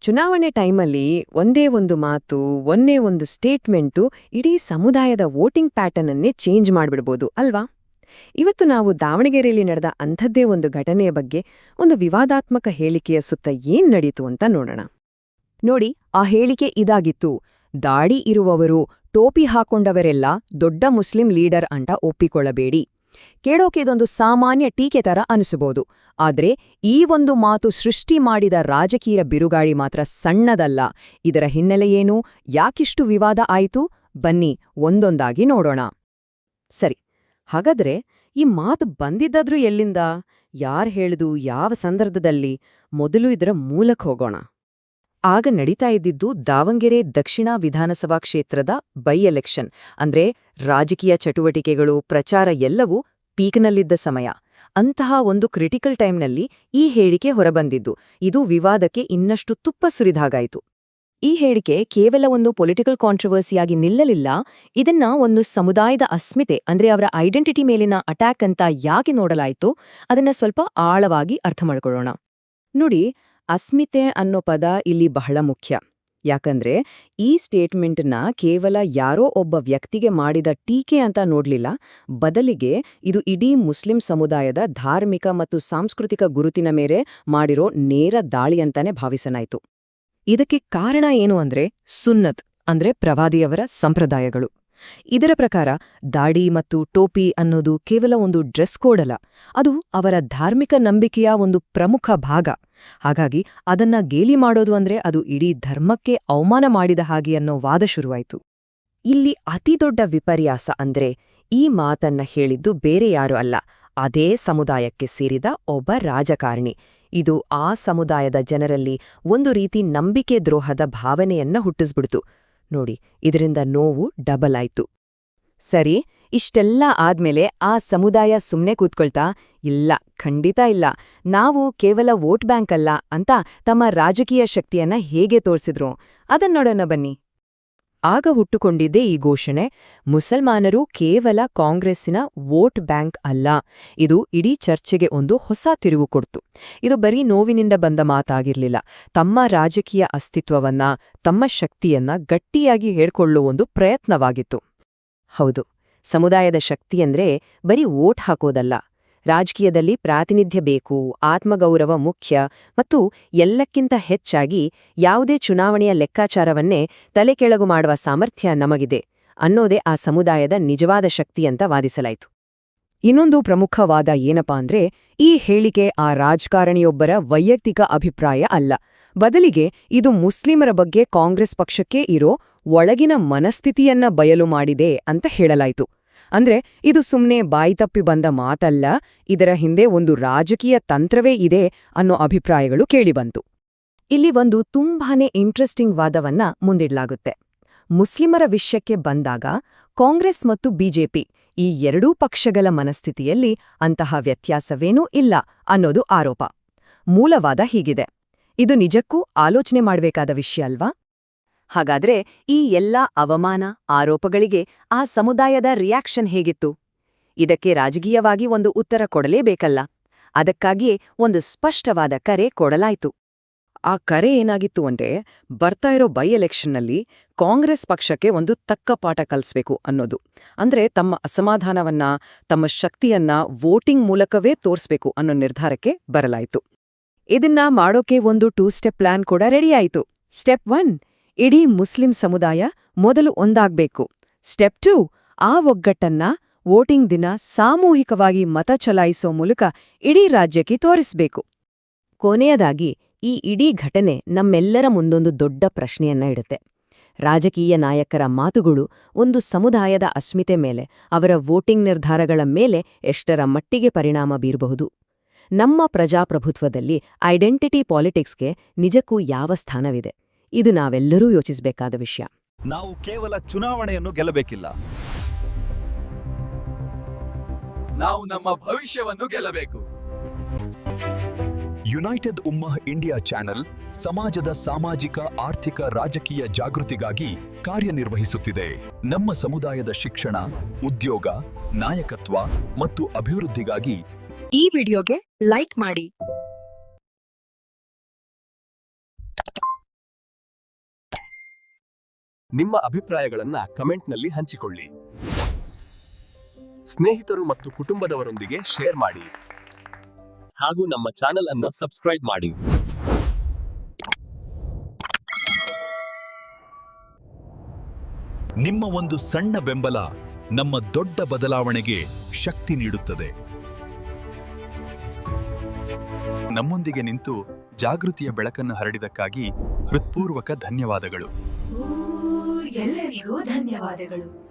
ಚುನಾವಣೆ ಟೈಮಲ್ಲಿ ಒಂದೇ ಒಂದು ಮಾತು, ಒಂದೇ ಒಂದು ಸ್ಟೇಟ್ಮೆಂಟು ಇಡೀ ಸಮುದಾಯದ ವೋಟಿಂಗ್ ಪ್ಯಾಟರ್ನ್ ಅನ್ನೇ ಚೇಂಜ್ ಮಾಡ್ಬಿಡ್ಬೋದು ಅಲ್ವಾ? ಇವತ್ತು ನಾವು ದಾವಣಗೆರೆಯಲ್ಲಿ ನಡೆದ ಅಂಥದ್ದೇ ಒಂದು ಘಟನೆಯ ಬಗ್ಗೆ, ಒಂದು ವಿವಾದಾತ್ಮಕ ಹೇಳಿಕೆಯ ಸುತ್ತ ಏನ್ ನಡೀತು ಅಂತ ನೋಡೋಣ. ನೋಡಿ, ಆ ಹೇಳಿಕೆ ಇದಾಗಿತ್ತು: ದಾಡಿ ಇರುವವರು, ಟೋಪಿ ಹಾಕೊಂಡವರೆಲ್ಲ ದೊಡ್ಡ ಮುಸ್ಲಿಂ ಲೀಡರ್ ಅಂತ ಒಪ್ಪಿಕೊಳ್ಳಬೇಡಿ. ಕೇಳೋಕೆ ಇದೊಂದು ಸಾಮಾನ್ಯ ಟೀಕೆ ತರ ಅನಿಸಬಹುದು, ಆದ್ರೆ ಈ ಒಂದು ಮಾತು ಸೃಷ್ಟಿ ಮಾಡಿದ ರಾಜಕೀಯ ಬಿರುಗಾಳಿ ಮಾತ್ರ ಸಣ್ಣದಲ್ಲ. ಇದರ ಹಿನ್ನೆಲೆಯೇನು, ಯಾಕಿಷ್ಟು ವಿವಾದ ಆಯಿತು, ಬನ್ನಿ ಒಂದೊಂದಾಗಿ ನೋಡೋಣ. ಸರಿ, ಹಾಗಾದ್ರೆ ಈ ಮಾತು ಬಂದಿದ್ದಾದ್ರೂ ಎಲ್ಲಿಂದ, ಯಾರ್ ಹೇಳ್ದು, ಯಾವ ಸಂದರ್ಭದಲ್ಲಿ? ಮೊದಲು ಇದರ ಮೂಲಕ್ಕೆ ಹೋಗೋಣ. ಆಗ ನಡೀತಾ ಇದ್ದಿದ್ದು ದಾವಣಗೆರೆ ದಕ್ಷಿಣ ವಿಧಾನಸಭಾ ಕ್ಷೇತ್ರದ ಬೈ ಎಲೆಕ್ಷನ್, ಅಂದ್ರೆ ರಾಜಕೀಯ ಚಟುವಟಿಕೆಗಳು, ಪ್ರಚಾರ ಎಲ್ಲವೂ ಪೀಕ್ನಲ್ಲಿದ್ದ ಸಮಯ. ಅಂತಹ ಒಂದು ಕ್ರಿಟಿಕಲ್ ಟೈಮ್ನಲ್ಲಿ ಈ ಹೇಳಿಕೆ ಹೊರಬಂದಿದ್ದು, ಇದು ವಿವಾದಕ್ಕೆ ಇನ್ನಷ್ಟು ತುಪ್ಪ ಸುರಿದಾಗಾಯಿತು. ಈ ಹೇಳಿಕೆ ಕೇವಲ ಒಂದು ಪೊಲಿಟಿಕಲ್ ಕಾಂಟ್ರವರ್ಸಿಯಾಗಿ ನಿಲ್ಲಲಿಲ್ಲ, ಇದನ್ನ ಒಂದು ಸಮುದಾಯದ ಅಸ್ಮಿತೆ ಅಂದ್ರೆ ಅವರ ಐಡೆಂಟಿಟಿ ಮೇಲಿನ ಅಟ್ಯಾಕ್ ಅಂತ ಯಾಕೆ ನೋಡಲಾಯಿತು, ಅದನ್ನ ಸ್ವಲ್ಪ ಆಳವಾಗಿ ಅರ್ಥ ಮಾಡ್ಕೊಳ್ಳೋಣ. ನೋಡಿ, ಅಸ್ಮಿತೆ ಅನ್ನೋ ಪದ ಇಲ್ಲಿ ಬಹಳ ಮುಖ್ಯ. ಯಾಕಂದ್ರೆ ಈ ಸ್ಟೇಟ್ಮೆಂಟ್ನ ಕೇವಲ ಯಾರೋ ಒಬ್ಬ ವ್ಯಕ್ತಿಗೆ ಮಾಡಿದ ಟೀಕೆ ಅಂತ ನೋಡ್ಲಿಲ್ಲ, ಬದಲಿಗೆ ಇದು ಇಡೀ ಮುಸ್ಲಿಂ ಸಮುದಾಯದ ಧಾರ್ಮಿಕ ಮತ್ತು ಸಾಂಸ್ಕೃತಿಕ ಗುರುತಿನ ಮೇಲೆ ಮಾಡಿರೋ ನೇರ ದಾಳಿ ಅಂತಾನೆ ಭಾವಿಸನಾಯ್ತು. ಇದಕ್ಕೆ ಕಾರಣ ಏನು ಅಂದ್ರೆ ಸುನ್ನತ್ ಅಂದ್ರೆ ಪ್ರವಾದಿಯವರ ಸಂಪ್ರದಾಯಗಳು. ಇದರ ಪ್ರಕಾರ ದಾಡಿ ಮತ್ತು ಟೋಪಿ ಅನ್ನೋದು ಕೇವಲ ಒಂದು ಡ್ರೆಸ್ ಕೋಡ್ ಅಲ್ಲ, ಅದು ಅವರ ಧಾರ್ಮಿಕ ನಂಬಿಕೆಯ ಒಂದು ಪ್ರಮುಖ ಭಾಗ. ಹಾಗಾಗಿ ಅದನ್ನ ಗೇಲಿ ಮಾಡೋದು ಅಂದ್ರೆ ಅದು ಇಡೀ ಧರ್ಮಕ್ಕೆ ಅವಮಾನ ಮಾಡಿದ ಹಾಗೆ ಅನ್ನೋ ವಾದ ಶುರುವಾಯಿತು. ಇಲ್ಲಿ ಅತಿದೊಡ್ಡ ವಿಪರ್ಯಾಸ ಅಂದ್ರೆ ಈ ಮಾತನ್ನ ಹೇಳಿದ್ದು ಬೇರೆ ಯಾರೂ ಅಲ್ಲ, ಅದೇ ಸಮುದಾಯಕ್ಕೆ ಸೇರಿದ ಒಬ್ಬ ರಾಜಕಾರಣಿ. ಇದು ಆ ಸಮುದಾಯದ ಜನರಲ್ಲಿ ಒಂದು ರೀತಿ ನಂಬಿಕೆ ದ್ರೋಹದ ಭಾವನೆಯನ್ನ ಹುಟ್ಟಿಸ್ಬಿಡ್ತು. ನೋಡಿ, ಇದರಿಂದ ನೋವು ಡಬಲ್ ಆಯ್ತು. ಸರಿ, ಇಷ್ಟೆಲ್ಲ ಆದ್ಮೇಲೆ ಆ ಸಮುದಾಯ ಸುಮ್ನೆ ಕೂತ್ಕೊಳ್ತಾ, ಇಲ್ಲ, ಖಂಡಿತ ಇಲ್ಲ, ನಾವು ಕೇವಲ ವೋಟ್ ಬ್ಯಾಂಕ್ ಅಲ್ಲ ಅಂತ ತಮ್ಮ ರಾಜಕೀಯ ಶಕ್ತಿಯನ್ನ ಹೇಗೆ ತೋರ್ಸಿದ್ರು ಅದನ್ನೋಡೋಣ ಬನ್ನಿ. ಆಗ ಹುಟ್ಟುಕೊಂಡಿದ್ದೇ ಈ ಘೋಷಣೆ: ಮುಸಲ್ಮಾನರು ಕೇವಲ ಕಾಂಗ್ರೆಸ್ಸಿನ ವೋಟ್ ಬ್ಯಾಂಕ್ ಅಲ್ಲ. ಇದು ಇಡೀ ಚರ್ಚೆಗೆ ಒಂದು ಹೊಸ ತಿರುವು ಕೊಡ್ತು. ಇದು ಬರೀ ನೋವಿನಿಂದ ಬಂದ ಮಾತಾಗಿರ್ಲಿಲ್ಲ, ತಮ್ಮ ರಾಜಕೀಯ ಅಸ್ತಿತ್ವವನ್ನ, ತಮ್ಮ ಶಕ್ತಿಯನ್ನ ಗಟ್ಟಿಯಾಗಿ ಹೇಳ್ಕೊಳ್ಳೋ ಒಂದು ಪ್ರಯತ್ನವಾಗಿತ್ತು. ಹೌದು, ಸಮುದಾಯದ ಶಕ್ತಿಯಂದ್ರೆ ಬರೀ ವೋಟ್ ಹಾಕೋದಲ್ಲ. ರಾಜಕೀಯದಲ್ಲಿ ಪ್ರಾತಿನಿಧ್ಯ ಬೇಕು, ಆತ್ಮಗೌರವ ಮುಖ್ಯ, ಮತ್ತು ಎಲ್ಲಕ್ಕಿಂತ ಹೆಚ್ಚಾಗಿ ಯಾವುದೇ ಚುನಾವಣೆಯ ಲೆಕ್ಕಾಚಾರವನ್ನೇ ತಲೆಕೆಳಗು ಮಾಡುವ ಸಾಮರ್ಥ್ಯ ನಮಗಿದೆ ಅನ್ನೋದೇ ಆ ಸಮುದಾಯದ ನಿಜವಾದ ಶಕ್ತಿ ಅಂತ ವಾದಿಸಲಾಯಿತು. ಇನ್ನೊಂದು ಪ್ರಮುಖ ವಾದ ಏನಪ್ಪಾ ಅಂದ್ರೆ, ಈ ಹೇಳಿಕೆ ಆ ರಾಜಕಾರಣಿಯೊಬ್ಬರ ವೈಯಕ್ತಿಕ ಅಭಿಪ್ರಾಯ ಅಲ್ಲ, ಬದಲಿಗೆ ಇದು ಮುಸ್ಲಿಮರ ಬಗ್ಗೆ ಕಾಂಗ್ರೆಸ್ ಪಕ್ಷಕ್ಕೆ ಇರೋ ಒಳಗಿನ ಮನಸ್ಥಿತಿಯನ್ನ ಬಯಲು ಮಾಡಿದೆ ಅಂತ ಹೇಳಲಾಯಿತು. ಅಂದ್ರೆ ಇದು ಸುಮ್ನೆ ಬಾಯ್ತಪ್ಪಿ ಬಂದ ಮಾತಲ್ಲ, ಇದರ ಹಿಂದೆ ಒಂದು ರಾಜಕೀಯ ತಂತ್ರವೇ ಇದೆ ಅನ್ನೋ ಅಭಿಪ್ರಾಯಗಳು ಕೇಳಿಬಂತು. ಇಲ್ಲಿ ಒಂದು ತುಂಬಾನೇ ಇಂಟ್ರೆಸ್ಟಿಂಗ್ ವಾದವನ್ನ ಮುಂದಿಡ್ಲಾಗುತ್ತೆ. ಮುಸ್ಲಿಮರ ವಿಷಯಕ್ಕೆ ಬಂದಾಗ ಕಾಂಗ್ರೆಸ್ ಮತ್ತು ಬಿಜೆಪಿ ಈ ಎರಡೂ ಪಕ್ಷಗಳ ಮನಸ್ಥಿತಿಯಲ್ಲಿ ಅಂತಹ ವ್ಯತ್ಯಾಸವೇನೂ ಇಲ್ಲ ಅನ್ನೋದು ಆರೋಪ. ಮೂಲವಾದ ಹೀಗಿದೆ. ಇದು ನಿಜಕ್ಕೂ ಆಲೋಚನೆ ಮಾಡಬೇಕಾದ ವಿಷಯ ಅಲ್ವಾ? ಹಾಗಾದ್ರೆ ಈ ಎಲ್ಲಾ ಅವಮಾನ, ಆರೋಪಗಳಿಗೆ ಆ ಸಮುದಾಯದ ರಿಯಾಕ್ಷನ್ ಹೇಗಿತ್ತು? ಇದಕ್ಕೆ ರಾಜಕೀಯವಾಗಿ ಒಂದು ಉತ್ತರ ಕೊಡಲೇಬೇಕಲ್ಲ. ಅದಕ್ಕಾಗಿಯೇ ಒಂದು ಸ್ಪಷ್ಟವಾದ ಕರೆ ಕೊಡಲಾಯಿತು. ಆ ಕರೆ ಏನಾಗಿತ್ತು ಅಂದ್ರೆ, ಬರ್ತಾ ಇರೋ ಬೈ ಎಲೆಕ್ಷನ್ನಲ್ಲಿ ಕಾಂಗ್ರೆಸ್ ಪಕ್ಷಕ್ಕೆ ಒಂದು ತಕ್ಕ ಪಾಠ ಕಲಿಸ್ಬೇಕು ಅನ್ನೋದು. ಅಂದ್ರೆ ತಮ್ಮ ಅಸಮಾಧಾನವನ್ನ, ತಮ್ಮ ಶಕ್ತಿಯನ್ನ ವೋಟಿಂಗ್ ಮೂಲಕವೇ ತೋರ್ಸ್ಬೇಕು ಅನ್ನೋ ನಿರ್ಧಾರಕ್ಕೆ ಬರಲಾಯಿತು. ಇದನ್ನ ಮಾಡೋಕೆ ಒಂದು 2 ಸ್ಟೆಪ್ ಪ್ಲಾನ್ ಕೂಡ ರೆಡಿಯಾಯಿತು. ಸ್ಟೆಪ್ 1, ಇಡೀ ಮುಸ್ಲಿಂ ಸಮುದಾಯ ಮೊದಲು ಒಂದಾಗ್ಬೇಕು. ಸ್ಟೆಪ್ 2, ಆ ಒಗ್ಗಟ್ಟನ್ನ ವೋಟಿಂಗ್ ದಿನ ಸಾಮೂಹಿಕವಾಗಿ ಮತ ಚಲಾಯಿಸೋ ಮೂಲಕ ಇಡೀ ರಾಜ್ಯಕ್ಕೆ ತೋರಿಸ್ಬೇಕು. ಕೊನೆಯದಾಗಿ ಈ ಇಡೀ ಘಟನೆ ನಮ್ಮೆಲ್ಲರ ಮುಂದೊಂದು ದೊಡ್ಡ ಪ್ರಶ್ನೆಯನ್ನ ಇಡುತ್ತೆ. ರಾಜಕೀಯ ನಾಯಕರ ಮಾತುಗಳು ಒಂದು ಸಮುದಾಯದ ಅಸ್ಮಿತೆ ಮೇಲೆ, ಅವರ ವೋಟಿಂಗ್ ನಿರ್ಧಾರಗಳ ಮೇಲೆ ಎಷ್ಟರ ಮಟ್ಟಿಗೆ ಪರಿಣಾಮ ಬೀರಬಹುದು? ನಮ್ಮ ಪ್ರಜಾಪ್ರಭುತ್ವದಲ್ಲಿ ಐಡೆಂಟಿಟಿ ಪಾಲಿಟಿಕ್ಸ್ಗೆ ನಿಜಕ್ಕೂ ಯಾವ ಸ್ಥಾನವಿದೆ? ಇದು ನಾವೆಲ್ಲರೂ ಯೋಚಿಸಬೇಕಾದ ವಿಷಯ. ನಾವು ಕೇವಲ ಚುನಾವಣೆಯನ್ನು ಗೆಲ್ಲಬೇಕಿಲ್ಲ, ನಾವು ನಮ್ಮ ಭವಿಷ್ಯವನ್ನು ಗೆಲ್ಲಬೇಕು. ಯುನೈಟೆಡ್ ಉಮ್ಮಹ್ ಇಂಡಿಯಾ ಚಾನೆಲ್ ಸಮಾಜದ ಸಾಮಾಜಿಕ, ಆರ್ಥಿಕ, ರಾಜಕೀಯ ಜಾಗೃತಿಗಾಗಿ ಕಾರ್ಯನಿರ್ವಹಿಸುತ್ತಿದೆ. ನಮ್ಮ ಸಮುದಾಯದ ಶಿಕ್ಷಣ, ಉದ್ಯೋಗ, ನಾಯಕತ್ವ ಮತ್ತು ಅಭಿವೃದ್ಧಿಗಾಗಿ ಈ ವಿಡಿಯೋಗೆ ಲೈಕ್ ಮಾಡಿ. ನಿಮ್ಮ ಅಭಿಪ್ರಾಯಗಳನ್ನ ಕಮೆಂಟ್ನಲ್ಲಿ ಹಂಚಿಕೊಳ್ಳಿ. ಸ್ನೇಹಿತರು ಮತ್ತು ಕುಟುಂಬದವರೊಂದಿಗೆ ಶೇರ್ ಮಾಡಿ ಹಾಗೂ ನಮ್ಮ ಚಾನೆಲ್ ಅನ್ನು ಸಬ್ಸ್ಕ್ರೈಬ್ ಮಾಡಿ. ನಿಮ್ಮ ಒಂದು ಸಣ್ಣ ಬೆಂಬಲ ನಮ್ಮ ದೊಡ್ಡ ಬದಲಾವಣೆಗೆ ಶಕ್ತಿ ನೀಡುತ್ತದೆ. ನಮ್ಮೊಂದಿಗೆ ನಿಂತು ಜಾಗೃತಿಯ ಬೆಳಕನ್ನು ಹರಡಿದಕ್ಕಾಗಿ ಹೃತ್ಪೂರ್ವಕ ಧನ್ಯವಾದಗಳು. ಎಲ್ಲರಿಗೂ ಧನ್ಯವಾದಗಳು.